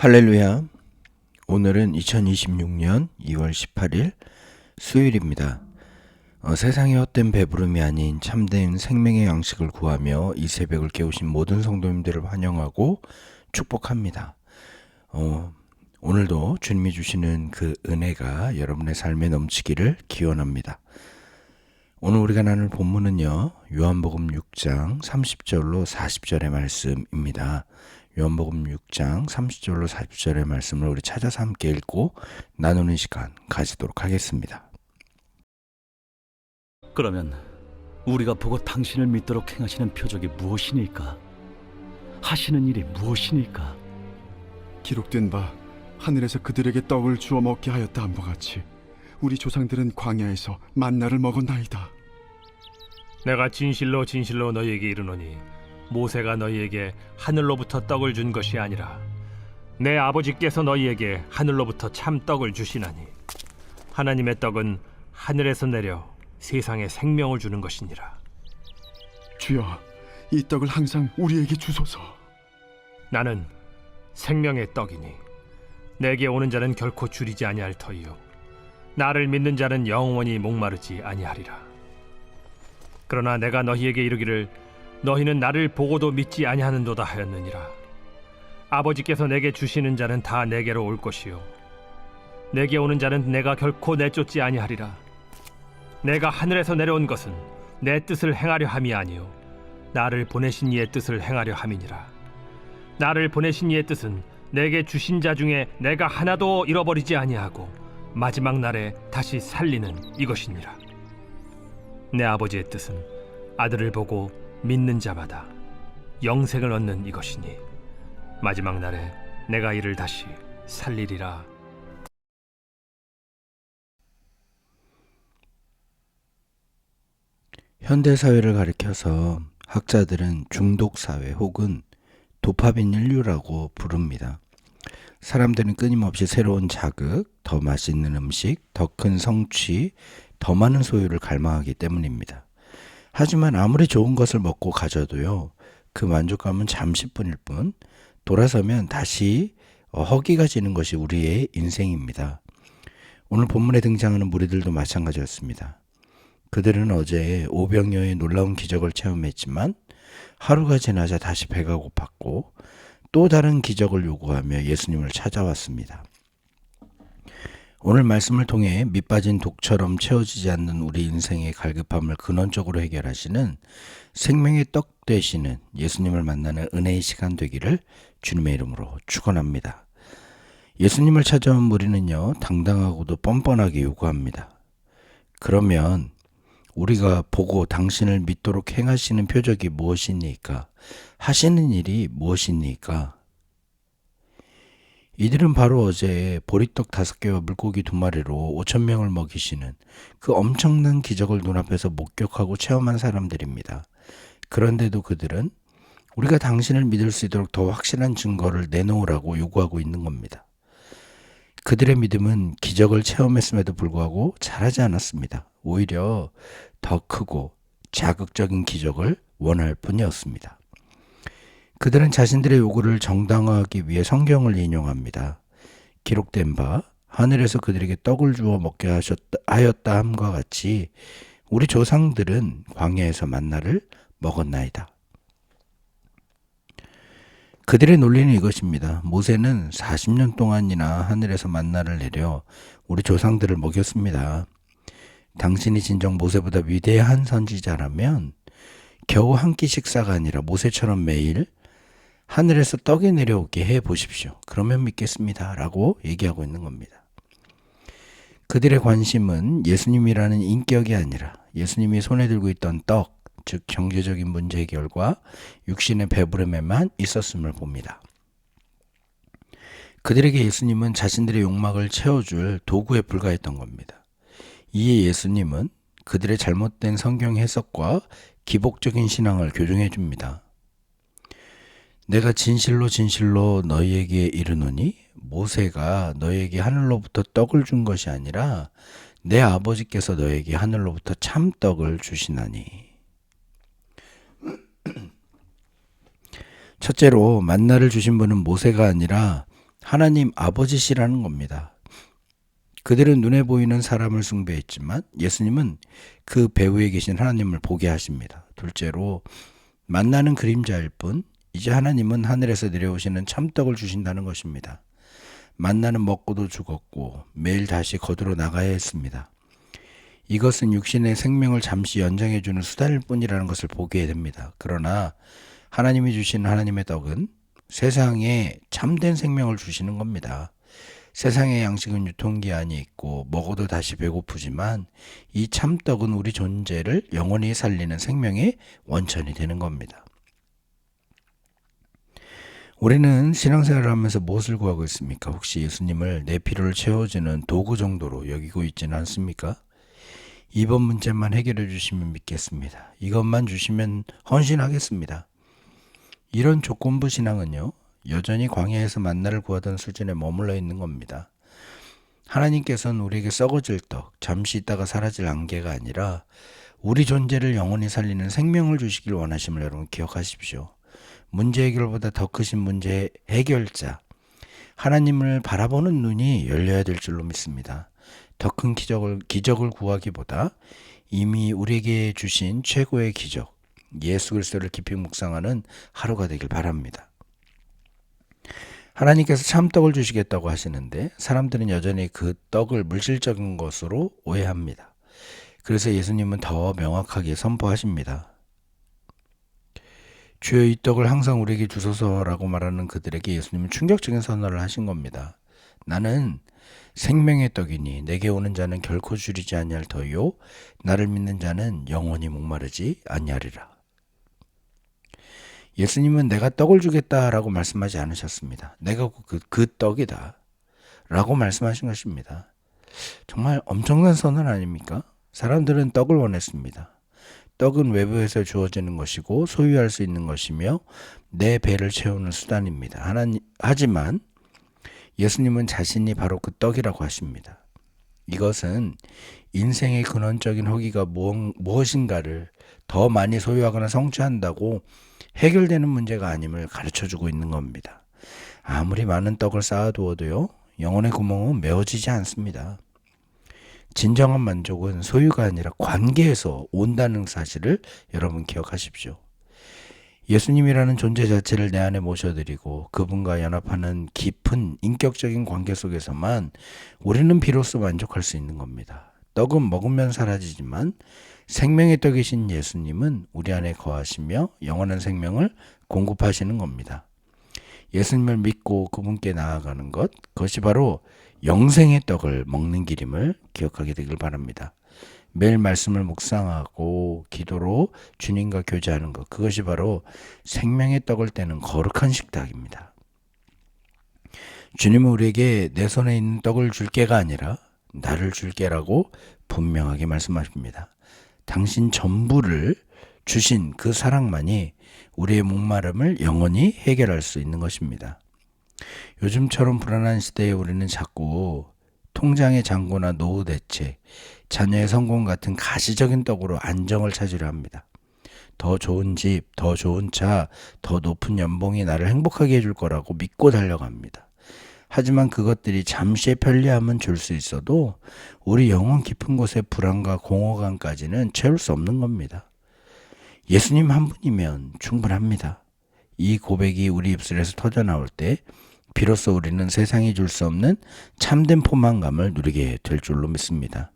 할렐루야. 오늘은 2026년 2월 18일 수요일입니다. 세상의 헛된 배부름이 아닌 참된 생명의 양식을 구하며 이 새벽을 깨우신 모든 성도님들을 환영하고 축복합니다. 오늘도 주님이 주시는 그 은혜가 여러분의 삶에 넘치기를 기원합니다. 오늘 우리가 나눌 본문은요, 요한복음 6장 30절로 40절의 말씀입니다. 요한복음 6장 30절로 40절의 말씀을 우리 찾아서 함께 읽고 나누는 시간 가지도록 하겠습니다. 그러면 우리가 보고 당신을 믿도록 행하시는 표적이 무엇이니까? 하시는 일이 무엇이니까? 기록된 바 하늘에서 그들에게 떡을 주어 먹게 하였다 함과 같이 우리 조상들은 광야에서 만나를 먹었나이다. 내가 진실로 진실로 너희에게 이르노니 모세가 너희에게 하늘로부터 떡을 준 것이 아니라 내 아버지께서 너희에게 하늘로부터 참 떡을 주시나니 하나님의 떡은 하늘에서 내려 세상에 생명을 주는 것이니라. 주여, 이 떡을 항상 우리에게 주소서. 나는 생명의 떡이니 내게 오는 자는 결코 줄이지 아니할 터이요 나를 믿는 자는 영원히 목마르지 아니하리라. 그러나 내가 너희에게 이르기를 너희는 나를 보고도 믿지 아니하는도다 하였느니라. 아버지께서 내게 주시는 자는 다 내게로 올 것이요 내게 오는 자는 내가 결코 내쫓지 아니하리라. 내가 하늘에서 내려온 것은 내 뜻을 행하려 함이 아니요 나를 보내신 이의 뜻을 행하려 함이니라. 나를 보내신 이의 뜻은 내게 주신 자 중에 내가 하나도 잃어버리지 아니하고 마지막 날에 다시 살리는 이것이니라. 내 아버지의 뜻은 아들을 보고 믿는 자마다 영생을 얻는 이것이니 마지막 날에 내가 이를 다시 살리리라. 현대사회를 가리켜서 학자들은 중독사회 혹은 도파민 인류라고 부릅니다. 사람들은 끊임없이 새로운 자극, 더 맛있는 음식, 더 큰 성취, 더 많은 소유를 갈망하기 때문입니다. 하지만 아무리 좋은 것을 먹고 가져도요, 그 만족감은 잠시뿐일 뿐 돌아서면 다시 허기가 지는 것이 우리의 인생입니다. 오늘 본문에 등장하는 무리들도 마찬가지였습니다. 그들은 어제 오병이어의 놀라운 기적을 체험했지만 하루가 지나자 다시 배가 고팠고 또 다른 기적을 요구하며 예수님을 찾아왔습니다. 오늘 말씀을 통해 밑빠진 독처럼 채워지지 않는 우리 인생의 갈급함을 근원적으로 해결하시는 생명의 떡 되시는 예수님을 만나는 은혜의 시간 되기를 주님의 이름으로 축원합니다. 예수님을 찾아온 무리는요, 당당하고도 뻔뻔하게 요구합니다. 그러면 우리가 보고 당신을 믿도록 행하시는 표적이 무엇입니까? 하시는 일이 무엇입니까? 이들은 바로 어제 보리떡 5개와 물고기 2마리로 5,000명을 먹이시는 그 엄청난 기적을 눈앞에서 목격하고 체험한 사람들입니다. 그런데도 그들은 우리가 당신을 믿을 수 있도록 더 확실한 증거를 내놓으라고 요구하고 있는 겁니다. 그들의 믿음은 기적을 체험했음에도 불구하고 자라지 않았습니다. 오히려 더 크고 자극적인 기적을 원할 뿐이었습니다. 그들은 자신들의 요구를 정당화하기 위해 성경을 인용합니다. 기록된 바 하늘에서 그들에게 떡을 주어 먹게 하였다 함과 같이 우리 조상들은 광야에서 만나를 먹었나이다. 그들의 논리는 이것입니다. 모세는 40년 동안이나 하늘에서 만나를 내려 우리 조상들을 먹였습니다. 당신이 진정 모세보다 위대한 선지자라면 겨우 한 끼 식사가 아니라 모세처럼 매일 하늘에서 떡이 내려오게 해 보십시오. 그러면 믿겠습니다. 라고 얘기하고 있는 겁니다. 그들의 관심은 예수님이라는 인격이 아니라 예수님이 손에 들고 있던 떡, 즉 경제적인 문제 해결과 육신의 배부름에만 있었음을 봅니다. 그들에게 예수님은 자신들의 욕망을 채워줄 도구에 불과했던 겁니다. 이에 예수님은 그들의 잘못된 성경 해석과 기복적인 신앙을 교정해 줍니다. 내가 진실로 진실로 너희에게 이르노니 모세가 너희에게 하늘로부터 떡을 준 것이 아니라 내 아버지께서 너희에게 하늘로부터 참 떡을 주시나니. 첫째로 만나를 주신 분은 모세가 아니라 하나님 아버지시라는 겁니다. 그들은 눈에 보이는 사람을 숭배했지만 예수님은 그 배후에 계신 하나님을 보게 하십니다. 둘째로 만나는 그림자일 뿐 이제 하나님은 하늘에서 내려오시는 참떡을 주신다는 것입니다. 만나는 먹고도 죽었고 매일 다시 거두러 나가야 했습니다. 이것은 육신의 생명을 잠시 연장해주는 수단일 뿐이라는 것을 보게 됩니다. 그러나 하나님이 주신 하나님의 떡은 세상에 참된 생명을 주시는 겁니다. 세상의 양식은 유통기한이 있고 먹어도 다시 배고프지만 이 참떡은 우리 존재를 영원히 살리는 생명의 원천이 되는 겁니다. 우리는 신앙생활을 하면서 무엇을 구하고 있습니까? 혹시 예수님을 내 필요를 채워주는 도구 정도로 여기고 있지는 않습니까? 이번 문제만 해결해 주시면 믿겠습니다. 이것만 주시면 헌신하겠습니다. 이런 조건부 신앙은요, 여전히 광야에서 만나를 구하던 수준에 머물러 있는 겁니다. 하나님께서는 우리에게 썩어질 떡, 잠시 있다가 사라질 안개가 아니라 우리 존재를 영원히 살리는 생명을 주시길 원하심을 여러분 기억하십시오. 문제 해결보다 더 크신 문제 해결자, 하나님을 바라보는 눈이 열려야 될 줄로 믿습니다. 더 큰 기적을 구하기보다 이미 우리에게 주신 최고의 기적, 예수 그리스도를 깊이 묵상하는 하루가 되길 바랍니다. 하나님께서 참떡을 주시겠다고 하시는데 사람들은 여전히 그 떡을 물질적인 것으로 오해합니다. 그래서 예수님은 더 명확하게 선포하십니다. 주여 이 떡을 항상 우리에게 주소서라고 말하는 그들에게 예수님은 충격적인 선언을 하신 겁니다. 나는 생명의 떡이니 내게 오는 자는 결코 줄이지 아니할 터요 나를 믿는 자는 영원히 목마르지 아니하리라. 예수님은 내가 떡을 주겠다라고 말씀하지 않으셨습니다. 내가 그 떡이다 라고 말씀하신 것입니다. 정말 엄청난 선언 아닙니까? 사람들은 떡을 원했습니다. 떡은 외부에서 주어지는 것이고 소유할 수 있는 것이며 내 배를 채우는 수단입니다. 하지만 예수님은 자신이 바로 그 떡이라고 하십니다. 이것은 인생의 근원적인 허기가 무엇인가를 더 많이 소유하거나 성취한다고 해결되는 문제가 아님을 가르쳐주고 있는 겁니다. 아무리 많은 떡을 쌓아두어도요, 영혼의 구멍은 메워지지 않습니다. 진정한 만족은 소유가 아니라 관계에서 온다는 사실을 여러분 기억하십시오. 예수님이라는 존재 자체를 내 안에 모셔드리고 그분과 연합하는 깊은 인격적인 관계 속에서만 우리는 비로소 만족할 수 있는 겁니다. 떡은 먹으면 사라지지만 생명의 떡이신 예수님은 우리 안에 거하시며 영원한 생명을 공급하시는 겁니다. 예수님을 믿고 그분께 나아가는 것, 그것이 바로 영생의 떡을 먹는 길임을 기억하게 되길 바랍니다. 매일 말씀을 묵상하고 기도로 주님과 교제하는 것, 그것이 바로 생명의 떡을 떼는 거룩한 식탁입니다. 주님은 우리에게 내 손에 있는 떡을 줄게가 아니라 나를 줄게라고 분명하게 말씀하십니다. 당신 전부를 주신 그 사랑만이 우리의 목마름을 영원히 해결할 수 있는 것입니다. 요즘처럼 불안한 시대에 우리는 자꾸 통장의 잔고나 노후 대책, 자녀의 성공 같은 가시적인 떡으로 안정을 찾으려 합니다. 더 좋은 집, 더 좋은 차, 더 높은 연봉이 나를 행복하게 해줄 거라고 믿고 달려갑니다. 하지만 그것들이 잠시의 편리함은 줄 수 있어도 우리 영혼 깊은 곳의 불안과 공허감까지는 채울 수 없는 겁니다. 예수님 한 분이면 충분합니다. 이 고백이 우리 입술에서 터져나올 때 비로소 우리는 세상이 줄 수 없는 참된 포만감을 누리게 될 줄로 믿습니다.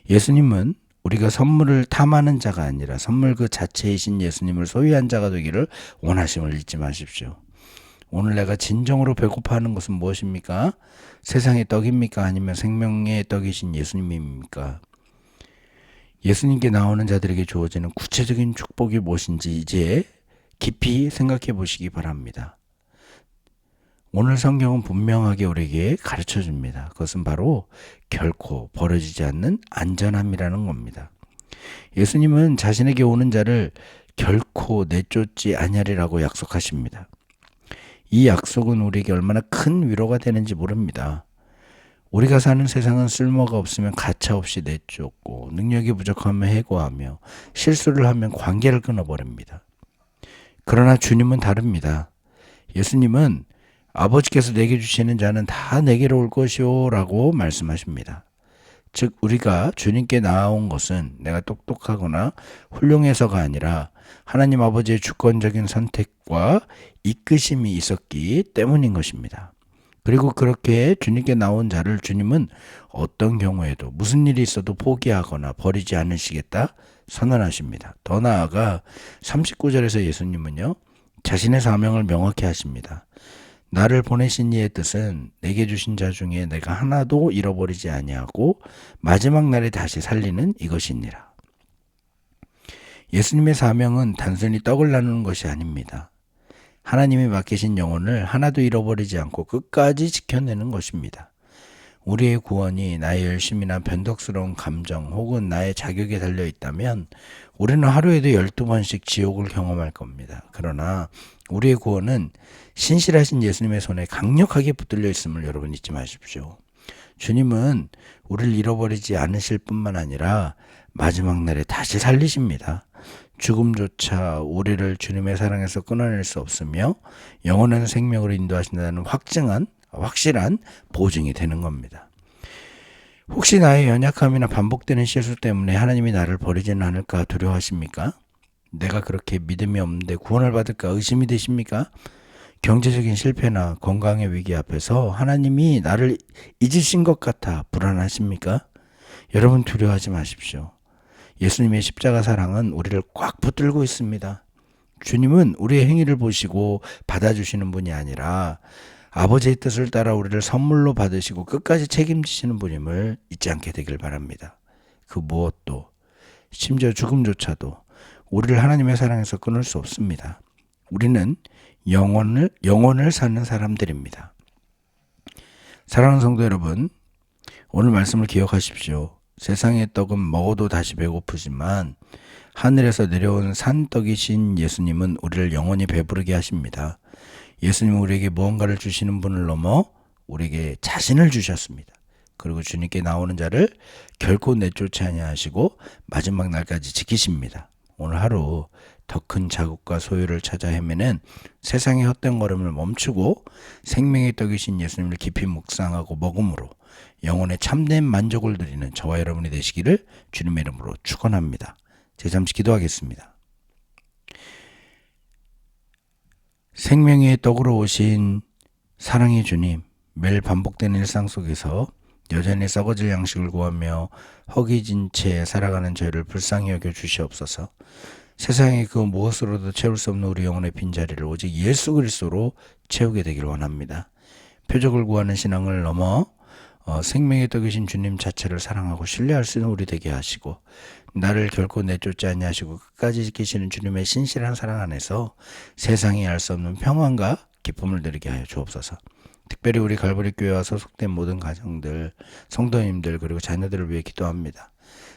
예수님은 우리가 선물을 탐하는 자가 아니라 선물 그 자체이신 예수님을 소유한 자가 되기를 원하심을 잊지 마십시오. 오늘 내가 진정으로 배고파하는 것은 무엇입니까? 세상의 떡입니까? 아니면 생명의 떡이신 예수님입니까? 예수님께 나오는 자들에게 주어지는 구체적인 축복이 무엇인지 이제 깊이 생각해 보시기 바랍니다. 오늘 성경은 분명하게 우리에게 가르쳐 줍니다. 그것은 바로 결코 버려지지 않는 안전함이라는 겁니다. 예수님은 자신에게 오는 자를 결코 내쫓지 아니하리라고 약속하십니다. 이 약속은 우리에게 얼마나 큰 위로가 되는지 모릅니다. 우리가 사는 세상은 쓸모가 없으면 가차없이 내쫓고 능력이 부족하면 해고하며 실수를 하면 관계를 끊어버립니다. 그러나 주님은 다릅니다. 예수님은 아버지께서 내게 주시는 자는 다 내게로 올 것이요 라고 말씀하십니다. 즉 우리가 주님께 나아온 것은 내가 똑똑하거나 훌륭해서가 아니라 하나님 아버지의 주권적인 선택과 이끄심이 있었기 때문인 것입니다. 그리고 그렇게 주님께 나온 자를 주님은 어떤 경우에도 무슨 일이 있어도 포기하거나 버리지 않으시겠다 선언하십니다. 더 나아가 39절에서 예수님은요, 자신의 사명을 명확히 하십니다. 나를 보내신 이의 뜻은 내게 주신 자 중에 내가 하나도 잃어버리지 아니하고 마지막 날에 다시 살리는 이것이니라. 예수님의 사명은 단순히 떡을 나누는 것이 아닙니다. 하나님이 맡기신 영혼을 하나도 잃어버리지 않고 끝까지 지켜내는 것입니다. 우리의 구원이 나의 열심이나 변덕스러운 감정 혹은 나의 자격에 달려 있다면 우리는 하루에도 12번씩 지옥을 경험할 겁니다. 그러나 우리의 구원은 신실하신 예수님의 손에 강력하게 붙들려 있음을 여러분 잊지 마십시오. 주님은 우리를 잃어버리지 않으실 뿐만 아니라 마지막 날에 다시 살리십니다. 죽음조차 우리를 주님의 사랑에서 끊어낼 수 없으며 영원한 생명으로 인도하신다는 확실한 보증이 되는 겁니다. 혹시 나의 연약함이나 반복되는 실수 때문에 하나님이 나를 버리지는 않을까 두려워하십니까? 내가 그렇게 믿음이 없는데 구원을 받을까 의심이 되십니까? 경제적인 실패나 건강의 위기 앞에서 하나님이 나를 잊으신 것 같아 불안하십니까? 여러분 두려워하지 마십시오. 예수님의 십자가 사랑은 우리를 꽉 붙들고 있습니다. 주님은 우리의 행위를 보시고 받아주시는 분이 아니라 아버지의 뜻을 따라 우리를 선물로 받으시고 끝까지 책임지시는 분임을 잊지 않게 되길 바랍니다. 그 무엇도, 심지어 죽음조차도 우리를 하나님의 사랑에서 끊을 수 없습니다. 우리는 영혼을 사는 사람들입니다. 사랑하는 성도 여러분, 오늘 말씀을 기억하십시오. 세상의 떡은 먹어도 다시 배고프지만 하늘에서 내려온 산떡이신 예수님은 우리를 영원히 배부르게 하십니다. 예수님은 우리에게 무언가를 주시는 분을 넘어 우리에게 자신을 주셨습니다. 그리고 주님께 나오는 자를 결코 내쫓지 아니하시고 마지막 날까지 지키십니다. 오늘 하루 더 큰 자국과 소유를 찾아 헤매는 세상의 헛된 걸음을 멈추고 생명의 떡이신 예수님을 깊이 묵상하고 먹음으로 영혼의 참된 만족을 누리는 저와 여러분이 되시기를 주님의 이름으로 축원합니다. 제가 잠시 기도하겠습니다. 생명의 떡으로 오신 사랑의 주님, 매일 반복되는 일상 속에서 여전히 썩어질 양식을 구하며 허기진 채 살아가는 저희를 불쌍히 여겨 주시옵소서. 세상의 그 무엇으로도 채울 수 없는 우리 영혼의 빈자리를 오직 예수 그리스도로 채우게 되길 원합니다. 표적을 구하는 신앙을 넘어 생명의 떡이신 주님 자체를 사랑하고 신뢰할 수 있는 우리 되게 하시고 나를 결코 내쫓지 아니하시고 끝까지 지키시는 주님의 신실한 사랑 안에서 세상이 알 수 없는 평안과 기쁨을 누리게 하여 주옵소서. 특별히 우리 갈보리 교회와 소속된 모든 가정들, 성도님들 그리고 자녀들을 위해 기도합니다.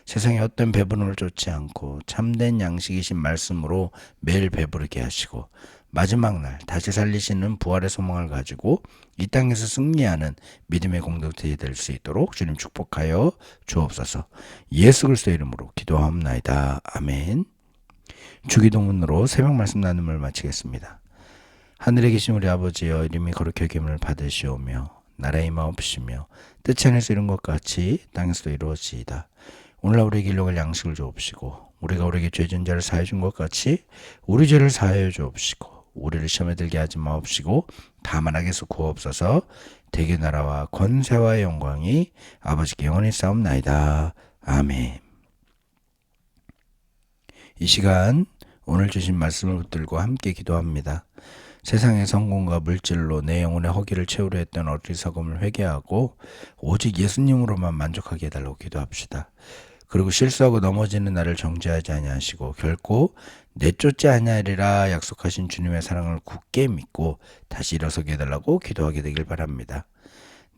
세상에 어떤 배부름을 쫓지 않고 참된 양식이신 말씀으로 매일 배부르게 하시고 마지막 날 다시 살리시는 부활의 소망을 가지고 이 땅에서 승리하는 믿음의 공동체가 될 수 있도록 주님 축복하여 주옵소서. 예수 그리스도의 이름으로 기도하옵나이다. 아멘. 주기도문으로 새벽 말씀 나눔을 마치겠습니다. 하늘에 계신 우리 아버지여, 이름이 거룩히 여김을 받으시오며 나라의 임하옵시며 뜻이 하늘에서 이룬 것 같이 땅에서도 이루어지이다. 오늘날 우리에게 일용할 양식을 주옵시고 우리가 우리에게 죄 지은 자를 사하여 준 것 같이 우리 죄를 사하여 주옵시고 우리를 시험에 들게 하지 마옵시고 다만 악에서 구하옵소서. 대개 나라와 권세와 영광이 아버지께 영원히 싸움나이다. 아멘. 이 시간 오늘 주신 말씀을 붙들고 함께 기도합니다. 세상의 성공과 물질로 내 영혼의 허기를 채우려 했던 어리석음을 회개하고 오직 예수님으로만 만족하게 해달라고 기도합시다. 그리고 실수하고 넘어지는 나를 정죄하지 아니하시고 결코 내쫓지 아니하리라 약속하신 주님의 사랑을 굳게 믿고 다시 일어서게 해달라고 기도하게 되길 바랍니다.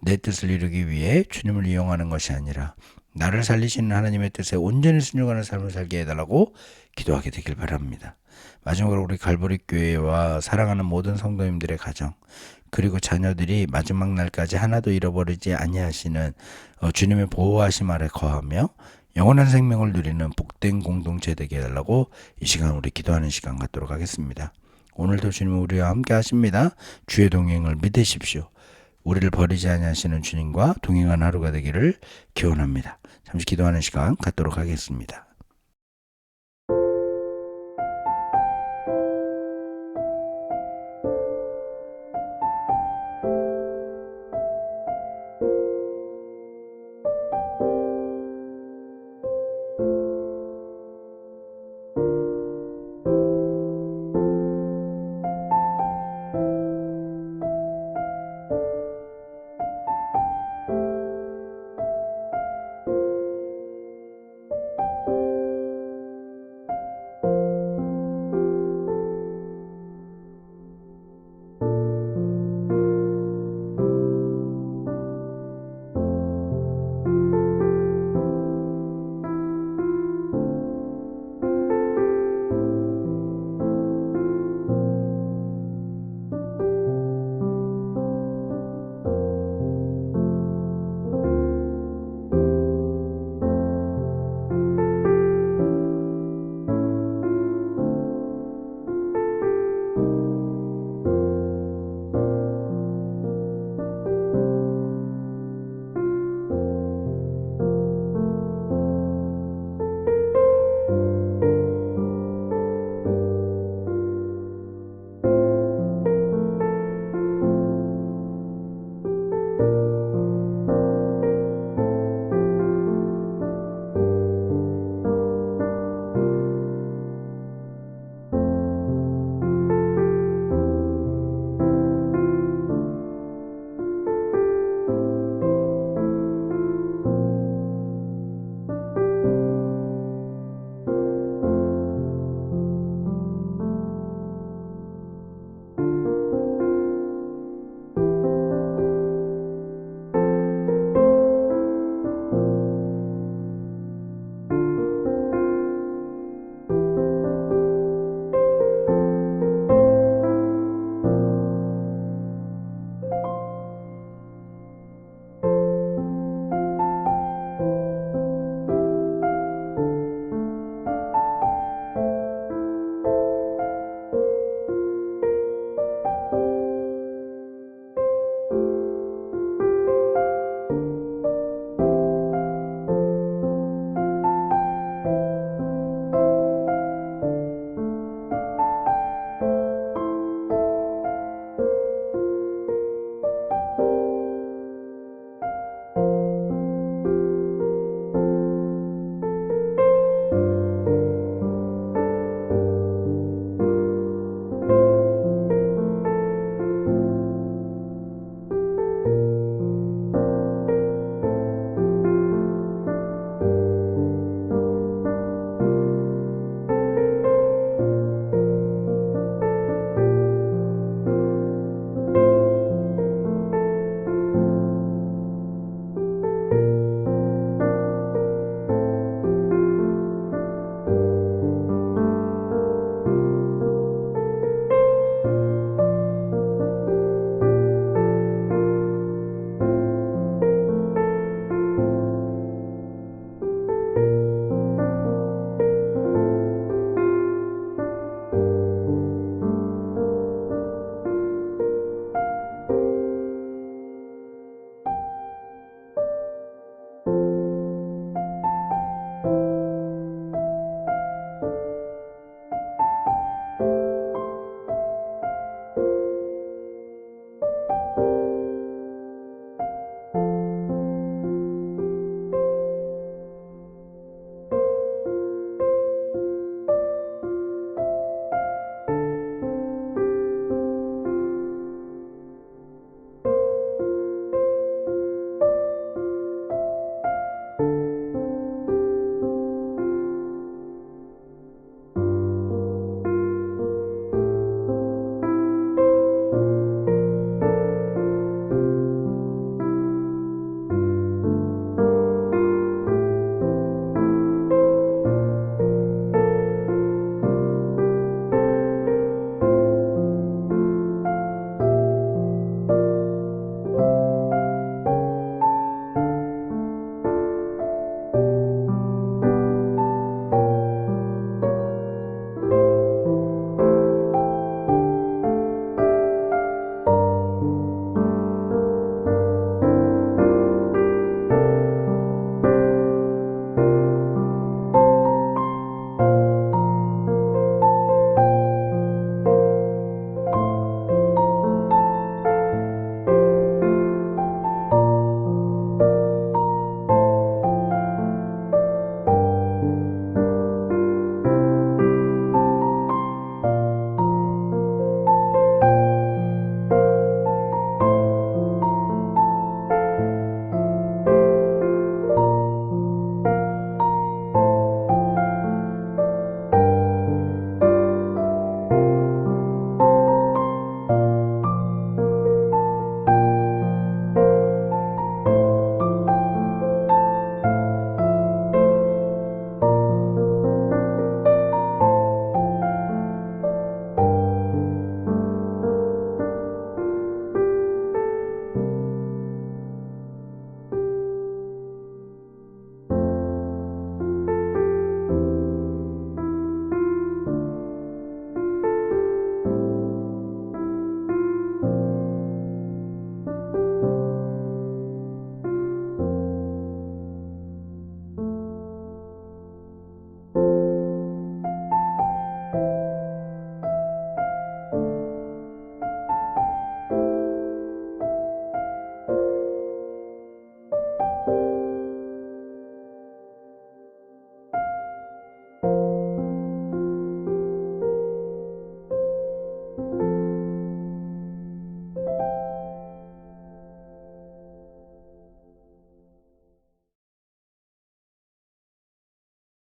내 뜻을 이루기 위해 주님을 이용하는 것이 아니라 나를 살리시는 하나님의 뜻에 온전히 순종하는 삶을 살게 해달라고 기도하게 되길 바랍니다. 마지막으로 우리 갈보리 교회와 사랑하는 모든 성도님들의 가정 그리고 자녀들이 마지막 날까지 하나도 잃어버리지 아니하시는 주님의 보호하심 아래 거하며 영원한 생명을 누리는 복된 공동체 되게 해달라고 이 시간 우리 기도하는 시간 갖도록 하겠습니다. 오늘도 주님은 우리와 함께 하십니다. 주의 동행을 믿으십시오. 우리를 버리지 아니하시는 주님과 동행한 하루가 되기를 기원합니다. 잠시 기도하는 시간 갖도록 하겠습니다.